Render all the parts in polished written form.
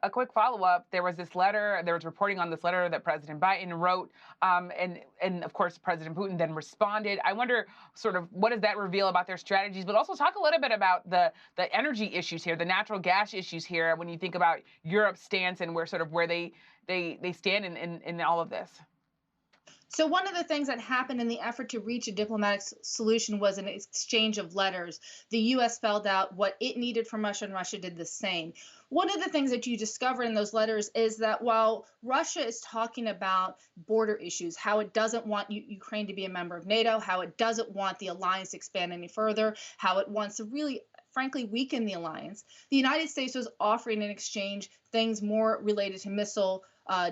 a quick follow-up. There was this letter, there was reporting on this letter that President Biden wrote, and of course President Putin then responded. I wonder sort of what does that reveal about their strategies, but also talk a little bit about the energy issues here, the natural gas issues here, when you think about Europe's stance and where they stand in all of this. So one of the things that happened in the effort to reach a diplomatic solution was an exchange of letters. The U.S. spelled out what it needed from Russia, and Russia did the same. One of the things that you discover in those letters is that while Russia is talking about border issues, how it doesn't want Ukraine to be a member of NATO, how it doesn't want the alliance to expand any further, how it wants to really frankly weaken the alliance, the United States was offering in exchange things more related to missile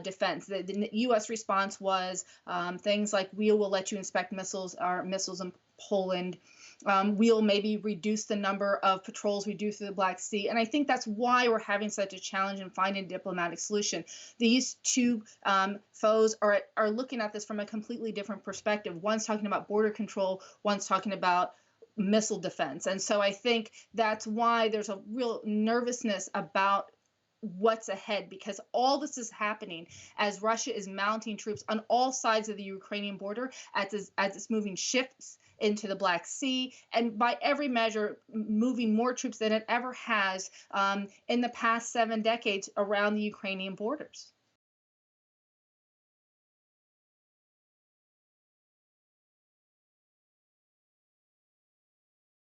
defense. The U.S. response was things like, we will let you inspect our missiles in Poland. We'll maybe reduce the number of patrols we do through the Black Sea. And I think that's why we're having such a challenge in finding a diplomatic solution. These two foes are looking at this from a completely different perspective. One's talking about border control, one's talking about missile defense. And so I think that's why there's a real nervousness about what's ahead, because all this is happening as Russia is mounting troops on all sides of the Ukrainian border as it's moving ships into the Black Sea, and by every measure moving more troops than it ever has in the past 7 decades around the Ukrainian borders.